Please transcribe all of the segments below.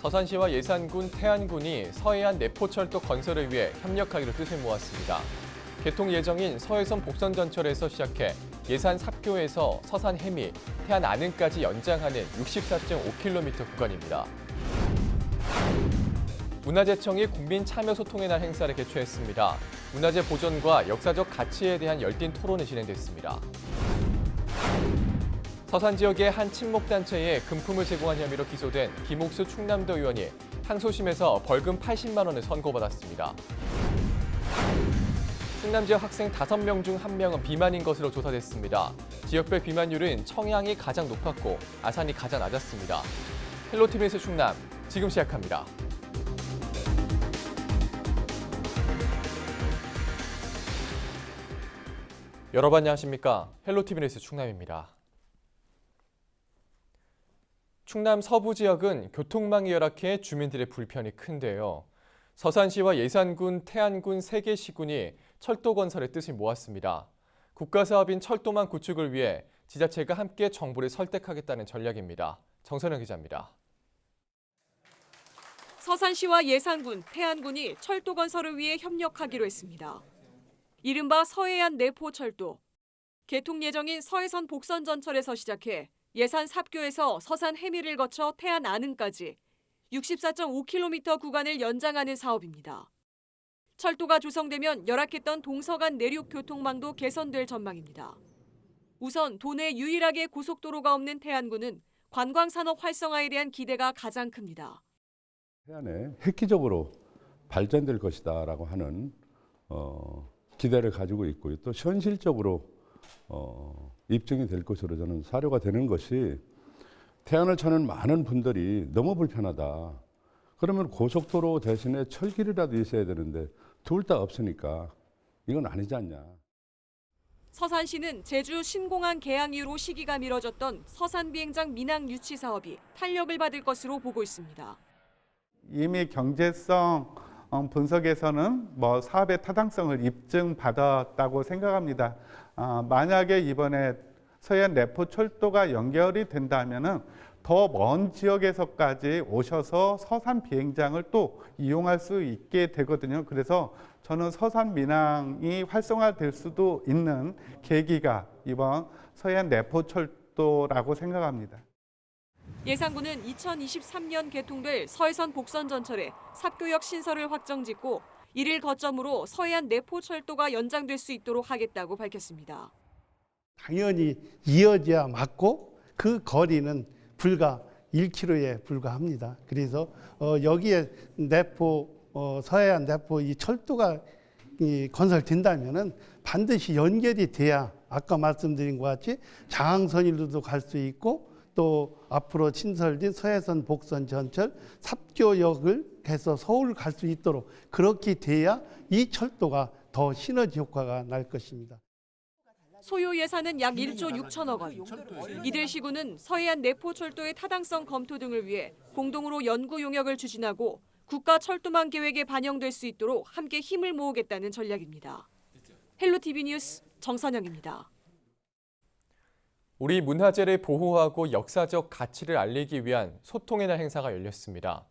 서산시와 예산군, 태안군이 서해안 내포철도 건설을 위해 협력하기로 뜻을 모았습니다. 개통 예정인 서해선 복선전철에서 시작해 예산 삽교에서 서산 해미, 태안 안흥까지 연장하는 64.5km 구간입니다. 문화재청이 국민 참여 소통의 날 행사를 개최했습니다. 문화재 보존과 역사적 가치에 대한 열띤 토론이 진행됐습니다. 서산 지역의 한 친목단체에 금품을 제공한 혐의로 기소된 김옥수 충남도 의원이 항소심에서 벌금 80만 원을 선고받았습니다. 충남 지역 학생 5명 중 1명은 비만인 것으로 조사됐습니다. 지역별 비만율은 청양이 가장 높았고 아산이 가장 낮았습니다. 헬로티비 뉴스 충남, 지금 시작합니다. 여러분 안녕하십니까? 헬로티비 뉴스 충남입니다. 충남 서부 지역은 교통망이 열악해 주민들의 불편이 큰데요. 서산시와 예산군, 태안군 3개 시군이 철도 건설의 뜻을 모았습니다. 국가사업인 철도망 구축을 위해 지자체가 함께 정부를 설득하겠다는 전략입니다. 정선영 기자입니다. 서산시와 예산군, 태안군이 철도 건설을 위해 협력하기로 했습니다. 이른바 서해안 내포철도. 개통 예정인 서해선 복선전철에서 시작해 예산 삽교에서 서산 해미를 거쳐 태안 안흥까지 64.5km 구간을 연장하는 사업입니다. 철도가 조성되면 열악했던 동서간 내륙 교통망도 개선될 전망입니다. 우선 도내 유일하게 고속도로가 없는 태안군은 관광산업 활성화에 대한 기대가 가장 큽니다. 해안에 획기적으로 발전될 것이다라고 하는 기대를 가지고 있고요. 또 현실적으로 입증이 될 것으로 저는 사료가 되는 것이 태안을 찾는 많은 분들이 너무 불편하다. 그러면 고속도로 대신에 철길이라도 있어야 되는데 둘 다 없으니까 이건 아니지 않냐. 서산시는 제주 신공항 개항 이후로 시기가 미뤄졌던 서산 비행장 민항 유치 사업이 탄력을 받을 것으로 보고 있습니다. 이미 경제성 분석에서는 사업의 타당성을 입증받았다고 생각합니다. 만약에 이번에 서해안 내포철도가 연결이 된다면은 더 먼 지역에서까지 오셔서 서산 비행장을 또 이용할 수 있게 되거든요. 그래서 저는 서산 민항이 활성화될 수도 있는 계기가 이번 서해안 내포철도라고 생각합니다. 예산군은 2023년 개통될 서해선 복선전철에 삽교역 신설을 확정짓고 이를 거점으로 서해안 내포철도가 연장될 수 있도록 하겠다고 밝혔습니다. 당연히 이어져야 맞고 그 거리는 불과 1km에 불과합니다. 그래서 여기에 서해안 내포 이 철도가 건설된다면은 반드시 연결이 돼야 아까 말씀드린 것 같이 장항선일로도 갈 수 있고 또 앞으로 신설된 서해선 복선 전철 삽교역을 해서 서울 갈 수 있도록 그렇게 돼야 이 철도가 더 시너지 효과가 날 것입니다. 소요 예산은 약 1조 6천억 원. 이들 시군은 서해안 내포철도의 타당성 검토 등을 위해 공동으로 연구 용역을 추진하고 국가 철도망 계획에 반영될 수 있도록 함께 힘을 모으겠다는 전략입니다. 헬로티비 뉴스 정선영입니다. 우리 문화재를 보호하고 역사적 가치를 알리기 위한 소통의 날 행사가 열렸습니다.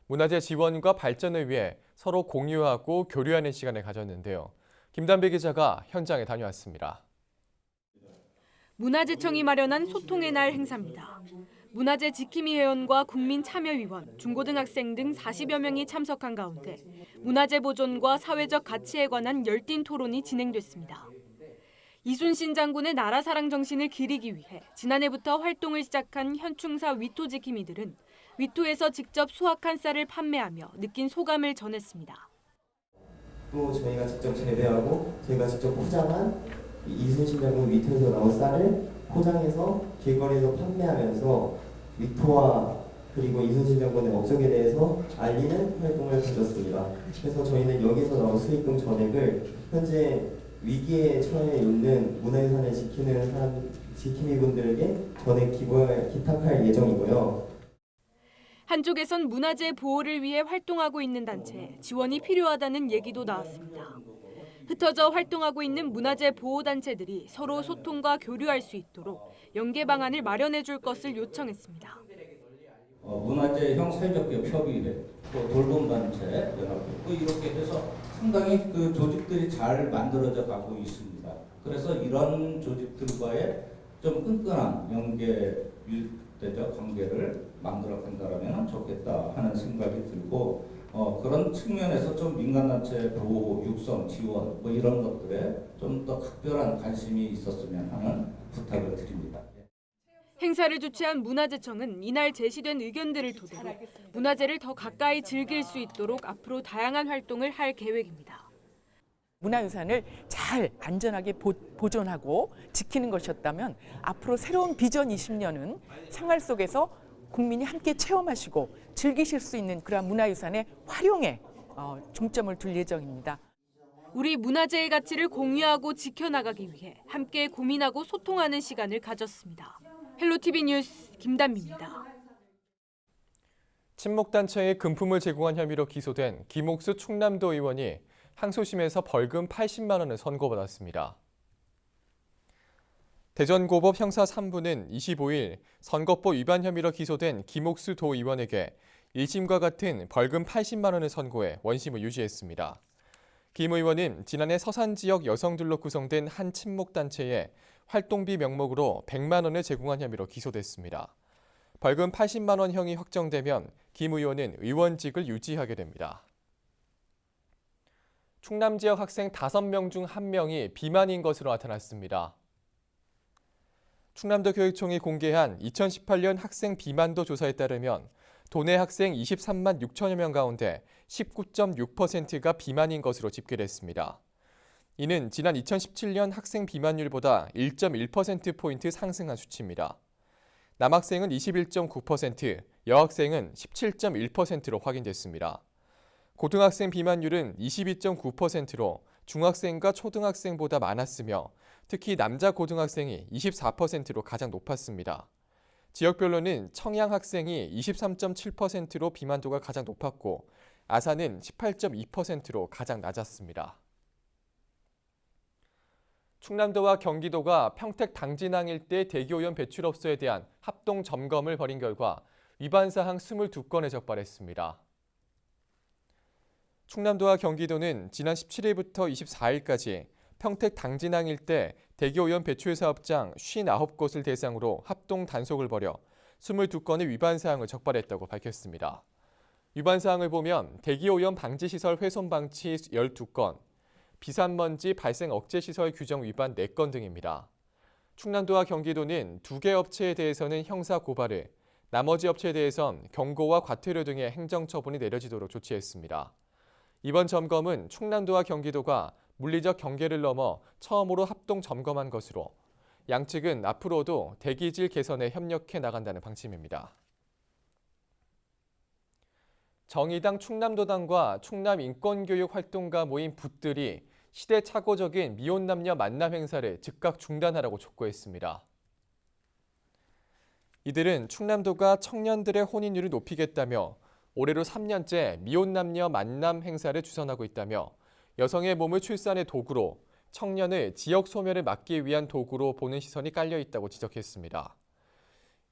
문화재 지원과 발전을 위해 서로 공유하고 교류하는 시간을 가졌는데요. 김담배 기자가 현장에 다녀왔습니다. 문화재청이 마련한 소통의 날 행사입니다. 문화재 지킴이 회원과 국민참여위원, 중고등학생 등 40여 명이 참석한 가운데 문화재 보존과 사회적 가치에 관한 열띤 토론이 진행됐습니다. 이순신 장군의 나라사랑 정신을 기리기 위해 지난해부터 활동을 시작한 현충사 위토 지킴이들은 위토에서 직접 수확한 쌀을 판매하며 느낀 소감을 전했습니다. 또 저희가 직접 재배하고 저희가 직접 포장한 이순신 장군 위토에서 나온 쌀을 포장해서 길거리에서 판매하면서 위토와 그리고 이순신 장군의 업적에 대해서 알리는 활동을 가졌습니다. 그래서 저희는 여기서 나온 수익금 전액을 현재 위기에 처해 있는 문화유산을 지키는 지킴이분들에게 전액 기탁할 예정이고요. 한쪽에선 문화재 보호를 위해 활동하고 있는 단체에 지원이 필요하다는 얘기도 나왔습니다. 흩어져 활동하고 있는 문화재 보호단체들이 서로 소통과 교류할 수 있도록 연계 방안을 마련해 줄 것을 요청했습니다. 문화재형 사회적 협의회, 또 돌봄단체 연합회, 이렇게 해서 상당히 그 조직들이 잘 만들어져 가고 있습니다. 그래서 이런 조직들과의 좀 끈끈한 연계 밀대적 관계를 만들어 간다면 좋겠다 하는 생각이 들고, 그런 측면에서 좀 민간단체 보호, 육성, 지원 이런 것들에 좀 더 각별한 관심이 있었으면 하는 부탁을 드립니다. 행사를 주최한 문화재청은 이날 제시된 의견들을 토대로 문화재를 더 가까이 즐길 수 있도록 앞으로 다양한 활동을 할 계획입니다. 문화유산을 잘 안전하게 보존하고 지키는 것이었다면 앞으로 새로운 비전 20년은 생활 속에서 국민이 함께 체험하시고 즐기실 수 있는 그러한 문화유산의 활용에 중점을 둘 예정입니다. 우리 문화재의 가치를 공유하고 지켜나가기 위해 함께 고민하고 소통하는 시간을 가졌습니다. 헬로티비 뉴스 김단미입니다. 친목단체에 금품을 제공한 혐의로 기소된 김옥수 충남도 의원이 항소심에서 벌금 80만 원을 선고받았습니다. 대전고법 형사 3부는 25일 선거법 위반 혐의로 기소된 김옥수 도 의원에게 1심과 같은 벌금 80만 원을 선고해 원심을 유지했습니다. 김 의원은 지난해 서산 지역 여성들로 구성된 한 친목단체에 활동비 명목으로 100만 원을 제공한 혐의로 기소됐습니다. 벌금 80만 원형이 확정되면 김 의원은 의원직을 유지하게 됩니다. 충남 지역 학생 5명 중 1명이 비만인 것으로 나타났습니다. 충남도 교육청이 공개한 2018년 학생 비만도 조사에 따르면 도내 학생 23만 6천여 명 가운데 19.6%가 비만인 것으로 집계됐습니다. 이는 지난 2017년 학생 비만율보다 1.1%포인트 상승한 수치입니다. 남학생은 21.9%, 여학생은 17.1%로 확인됐습니다. 고등학생 비만율은 22.9%로 중학생과 초등학생보다 많았으며 특히 남자 고등학생이 24%로 가장 높았습니다. 지역별로는 청양 학생이 23.7%로 비만도가 가장 높았고 아산은 18.2%로 가장 낮았습니다. 충남도와 경기도가 평택 당진항 일대 대기오염 배출업소에 대한 합동 점검을 벌인 결과 위반 사항 22건에 적발했습니다. 충남도와 경기도는 지난 17일부터 24일까지 평택 당진항 일대 대기오염 배출 사업장 59곳을 대상으로 합동 단속을 벌여 22건의 위반 사항을 적발했다고 밝혔습니다. 위반 사항을 보면 대기오염 방지시설 훼손 방치 12건, 비산먼지 발생 억제 시설 규정 위반 4건 등입니다. 충남도와 경기도는 2개 업체에 대해서는 형사 고발을, 나머지 업체에 대해선 경고와 과태료 등의 행정처분이 내려지도록 조치했습니다. 이번 점검은 충남도와 경기도가 물리적 경계를 넘어 처음으로 합동 점검한 것으로 양측은 앞으로도 대기질 개선에 협력해 나간다는 방침입니다. 정의당 충남도당과 충남인권교육활동가 모임 붓들이 시대착오적인 미혼남녀 만남 행사를 즉각 중단하라고 촉구했습니다. 이들은 충남도가 청년들의 혼인율을 높이겠다며 올해로 3년째 미혼남녀 만남 행사를 주선하고 있다며 여성의 몸을 출산의 도구로, 청년을 지역 소멸을 막기 위한 도구로 보는 시선이 깔려 있다고 지적했습니다.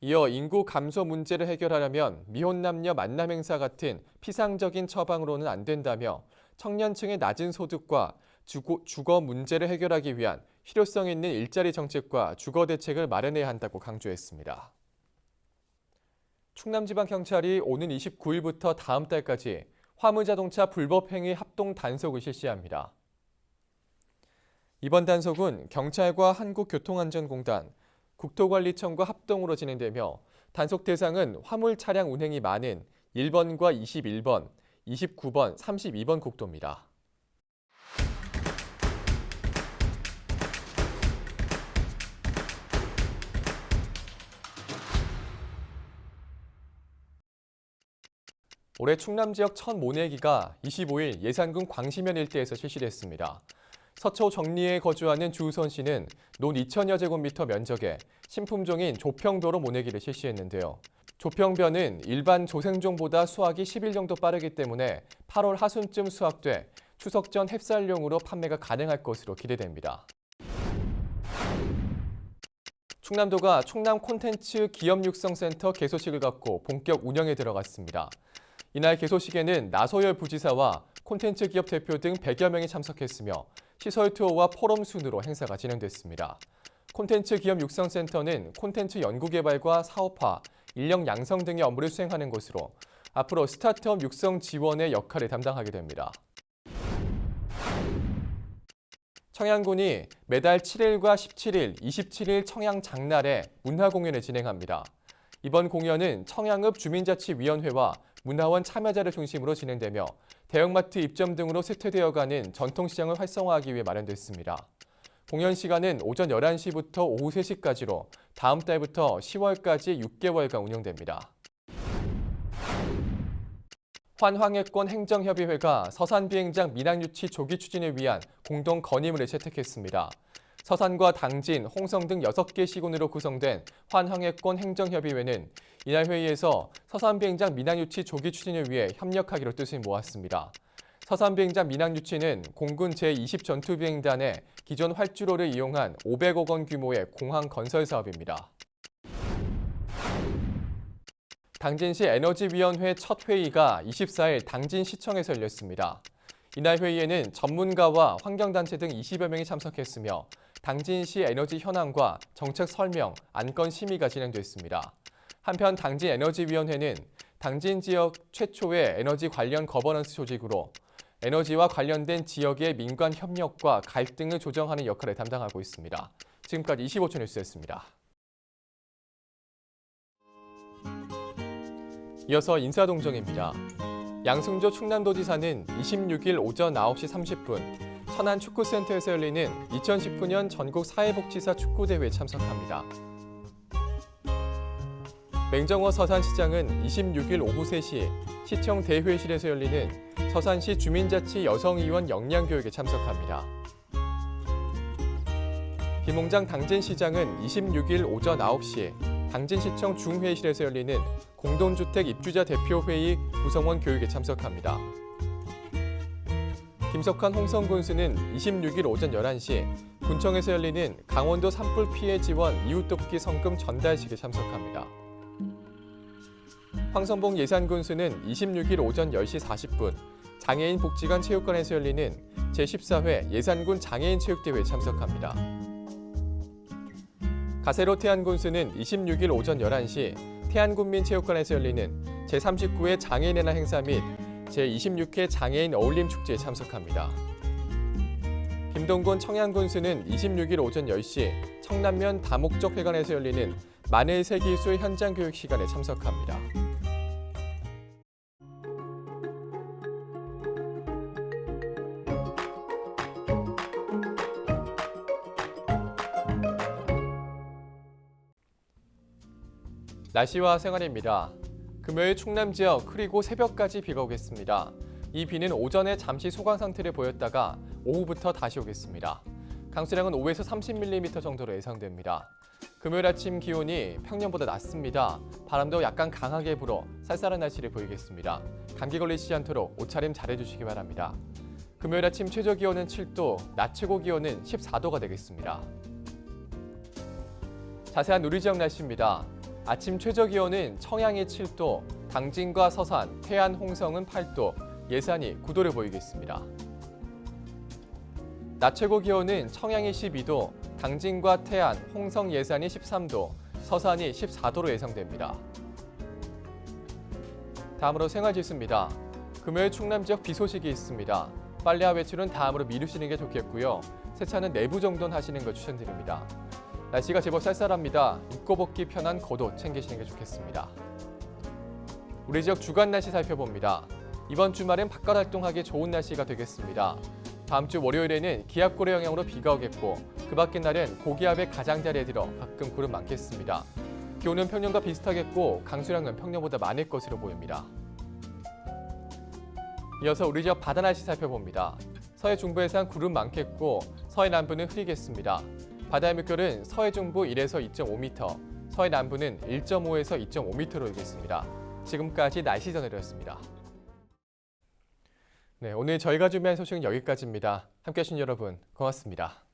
이어 인구 감소 문제를 해결하려면 미혼남녀 만남 행사 같은 피상적인 처방으로는 안 된다며 청년층의 낮은 소득과 주거 문제를 해결하기 위한 실효성 있는 일자리 정책과 주거 대책을 마련해야 한다고 강조했습니다. 충남지방경찰이 오는 29일부터 다음 달까지 화물자동차 불법행위 합동 단속을 실시합니다. 이번 단속은 경찰과 한국교통안전공단, 국토관리청과 합동으로 진행되며 단속 대상은 화물 차량 운행이 많은 1번과 21번, 29번, 32번 국도입니다. 올해 충남 지역 첫 모내기가 25일 예산군 광시면 일대에서 실시됐습니다. 서초 정리에 거주하는 주우선 씨는 논 2천여 제곱미터 면적에 신품종인 조평벼로 모내기를 실시했는데요. 조평벼는 일반 조생종보다 수확이 10일 정도 빠르기 때문에 8월 하순쯤 수확돼 추석 전 햅쌀용으로 판매가 가능할 것으로 기대됩니다. 충남도가 충남 콘텐츠 기업육성센터 개소식을 갖고 본격 운영에 들어갔습니다. 이날 개소식에는 나소열 부지사와 콘텐츠 기업 대표 등 100여 명이 참석했으며 시설 투어와 포럼 순으로 행사가 진행됐습니다. 콘텐츠 기업육성센터는 콘텐츠 연구개발과 사업화, 인력 양성 등의 업무를 수행하는 곳으로 앞으로 스타트업 육성 지원의 역할을 담당하게 됩니다. 청양군이 매달 7일과 17일, 27일 청양 장날에 문화 공연을 진행합니다. 이번 공연은 청양읍 주민자치위원회와 문화원 참여자를 중심으로 진행되며 대형마트 입점 등으로 쇠퇴되어가는 전통시장을 활성화하기 위해 마련됐습니다. 공연 시간은 오전 11시부터 오후 3시까지로 다음 달부터 10월까지 6개월간 운영됩니다. 환황해권 행정협의회가 서산 비행장 민항유치 조기 추진을 위한 공동 건의문을 채택했습니다. 서산과 당진, 홍성 등 6개 시군으로 구성된 환황해권 행정협의회는 이날 회의에서 서산 비행장 민항유치 조기 추진을 위해 협력하기로 뜻을 모았습니다. 서산 비행장 민항유치는 공군 제20전투비행단의 기존 활주로를 이용한 500억 원 규모의 공항 건설 사업입니다. 당진시 에너지위원회 첫 회의가 24일 당진시청에서 열렸습니다. 이날 회의에는 전문가와 환경단체 등 20여 명이 참석했으며 당진시 에너지 현황과 정책 설명, 안건 심의가 진행됐습니다. 한편 당진에너지위원회는 당진 지역 최초의 에너지 관련 거버넌스 조직으로 에너지와 관련된 지역의 민관 협력과 갈등을 조정하는 역할을 담당하고 있습니다. 지금까지 25초 뉴스였습니다. 이어서 인사동정입니다. 양승조 충남도지사는 26일 오전 9시 30분 천안 축구센터에서 열리는 2019년 전국 사회복지사 축구대회에 참석합니다. 맹정호 서산시장은 26일 오후 3시 시청 대회실에서 열리는 서산시 주민자치 여성의원 역량교육에 참석합니다. 김홍장 당진시장은 26일 오전 9시 당진시청 중회의실에서 열리는 공동주택 입주자 대표회의 구성원 교육에 참석합니다. 김석환 홍성군수는 26일 오전 11시 군청에서 열리는 강원도 산불 피해 지원 이웃돕기 성금 전달식에 참석합니다. 황선봉 예산군수는 26일 오전 10시 40분 장애인 복지관 체육관에서 열리는 제14회 예산군 장애인 체육대회에 참석합니다. 가세로 태안군수는 26일 오전 11시 태안군민체육관에서 열리는 제39회 장애인의 날 행사 및 제26회 장애인 어울림 축제에 참석합니다. 김동곤 청양군수는 26일 오전 10시 청남면 다목적 회관에서 열리는 마늘 세기술 현장 교육 시간에 참석합니다. 날씨와 생활입니다. 금요일 충남 지역 흐리고 새벽까지 비가 오겠습니다. 이 비는 오전에 잠시 소강 상태를 보였다가 오후부터 다시 오겠습니다. 강수량은 5에서 30mm 정도로 예상됩니다. 금요일 아침 기온이 평년보다 낮습니다. 바람도 약간 강하게 불어 쌀쌀한 날씨를 보이겠습니다. 감기 걸리지 않도록 옷차림 잘해주시기 바랍니다. 금요일 아침 최저 기온은 7도, 낮 최고 기온은 14도가 되겠습니다. 자세한 우리 지역 날씨입니다. 아침 최저 기온은 청양이 7도, 당진과 서산, 태안, 홍성은 8도, 예산이 9도를 보이겠습니다. 낮 최고 기온은 청양이 12도, 당진과 태안, 홍성, 예산이 13도, 서산이 14도로 예상됩니다. 다음으로 생활지수입니다. 금요일 충남 지역 비 소식이 있습니다. 빨래와 외출은 다음으로 미루시는 게 좋겠고요. 세차는 내부 정돈 하시는 걸 추천드립니다. 날씨가 제법 쌀쌀합니다. 입고 벗기 편한 겉옷 챙기시는 게 좋겠습니다. 우리 지역 주간 날씨 살펴봅니다. 이번 주말엔 바깥 활동하기 좋은 날씨가 되겠습니다. 다음 주 월요일에는 기압골의 영향으로 비가 오겠고 그 밖의 날은 고기압의 가장자리에 들어 가끔 구름 많겠습니다. 기온은 평년과 비슷하겠고 강수량은 평년보다 많을 것으로 보입니다. 이어서 우리 지역 바다 날씨 살펴봅니다. 서해 중부에선 구름 많겠고 서해 남부는 흐리겠습니다. 바다의 물결은 서해 중부 1에서 2.5m, 서해 남부는 1.5에서 2.5m로 일겠습니다. 지금까지 날씨 전해드렸습니다. 네, 오늘 저희가 준비한 소식은 여기까지입니다. 함께해 주신 여러분 고맙습니다.